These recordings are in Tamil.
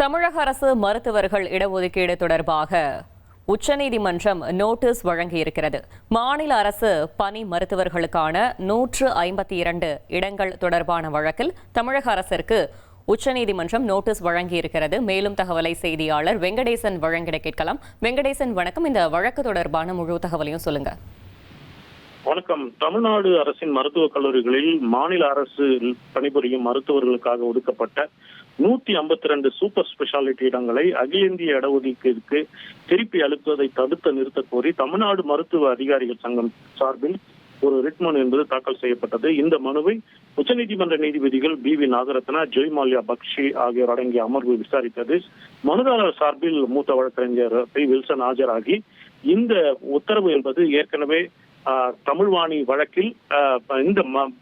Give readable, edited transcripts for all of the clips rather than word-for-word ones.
தமிழக அரசு மருத்துவர்கள் இடஒதுக்கீடு தொடர்பாக உச்சநீதிமன்றம் நோட்டீஸ் வழங்கியிருக்கிறது. மாநில அரசு பணி மருத்துவர்களுக்கான 152 இடங்கள் தொடர்பான வழக்கில் தமிழக அரசிற்கு உச்சநீதிமன்றம் நோட்டீஸ் வழங்கியிருக்கிறது. மேலும் தகவலை செய்தியாளர் வெங்கடேசன் வழங்கிட கேட்கலாம். வெங்கடேசன், வணக்கம். இந்த வழக்கு தொடர்பான முழு தகவலையும் சொல்லுங்க. வணக்கம். தமிழ்நாடு அரசின் மருத்துவக் கல்லூரிகளில் மாநில அரசு பணிபுரியும் மருத்துவர்களுக்காக ஒதுக்கப்பட்ட 152 சூப்பர் ஸ்பெஷாலிட்டி இடங்களை அகில இந்திய இடஒதுக்கீடுக்கு திருப்பி அளிப்பதை தடுத்து நிறுத்த கோரி தமிழ்நாடு மருத்துவ அதிகாரிகள் சங்கம் சார்பில் ஒரு ரிட் மனு என்பது தாக்கல் செய்யப்பட்டது. இந்த மனுவை உச்சநீதிமன்ற நீதிபதிகள் பி.வி. நாகரத்னா, ஜெய்மால்யா பக்ஷி ஆகியோர் அடங்கிய அமர்வு விசாரித்தது. மனுதாரர் சார்பில் மூத்த வழக்கறிஞர் பி. வில்சன் ஆஜராகி இந்த உத்தரவு என்பது ஏற்கனவே தமிழ்வாணி வழக்கில் இந்த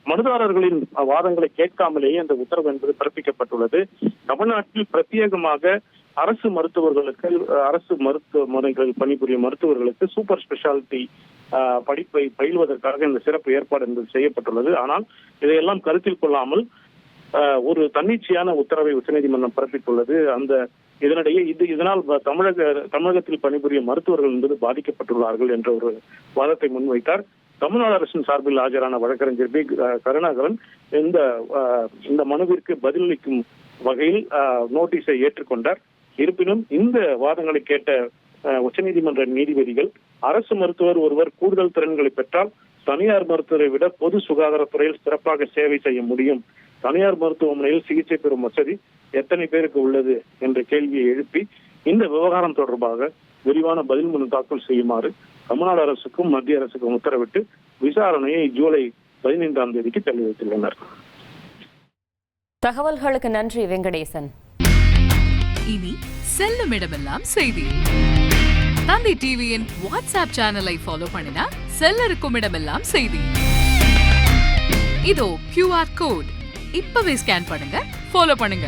மனுதாரர்களின் வாதங்களை கேட்காமலேயே அந்த உத்தரவு என்பது பிறப்பிக்கப்பட்டுள்ளது. தமிழ்நாட்டில் பிரத்யேகமாக அரசு மருத்துவர்களுக்கு, அரசு மருத்துவமனைகளில் பணிபுரியும் மருத்துவர்களுக்கு சூப்பர் ஸ்பெஷாலிட்டி படிப்பை பயில்வதற்காக இந்த சிறப்பு ஏற்பாடு என்பது செய்யப்பட்டுள்ளது. ஆனால் இதையெல்லாம் கருத்தில் கொள்ளாமல் ஒரு தன்னிச்சையான உத்தரவை உச்சநீதிமன்றம் பிறப்பித்துள்ளது. இதனிடையே இதனால் தமிழகத்தில் பணிபுரியும் மருத்துவர்கள் என்பது பாதிக்கப்பட்டுள்ளார்கள் என்ற ஒரு வாதத்தை முன்வைத்தார். தமிழ்நாடு அரசின் சார்பில் ஆஜரான வழக்கறிஞர் பி. கருணாகரன் இந்த மனுவிற்கு பதிலளிக்கும் வகையில் நோட்டீஸை ஏற்றுக்கொண்டார். இருப்பினும் இந்த வாதங்களை கேட்ட உச்சநீதிமன்ற நீதிபதிகள், அரசு மருத்துவர் ஒருவர் கூடுதல் திறன்களை பெற்றால் தனியார் மருத்துவரை விட பொது சுகாதாரத்துறையில் சிறப்பாக சேவை செய்ய முடியும். தனியார் மருத்துவமனையில் சிகிச்சை பெறும் வசதி எத்தனை பேருக்கு உள்ளது என்ற கேள்வியை எழுப்பி இந்த விவகாரம் தொடர்பாக விரிவான பதில் மனு தாக்கல் செய்யுமாறு தமிழ்நாடு அரசுக்கும் மத்திய அரசுக்கும் உத்தரவிட்டு விசாரணையை ஜூலை 15ஆம் தேதிக்கு தள்ளி வைத்துள்ளனர். தகவல்களுக்கு நன்றி வெங்கடேசன். இனி செல்லும் இடமெல்லாம் செய்தி. தந்தி டிவியின் வாட்ஸ்அப் சேனலை ஃபாலோ பண்ணினா செல்ல இருக்கும் இடமெல்லாம் செய்தி. இதோ QR கோட் இப்பவே ஸ்கேன் பண்ணுங்க, ஃபாலோ பண்ணுங்க.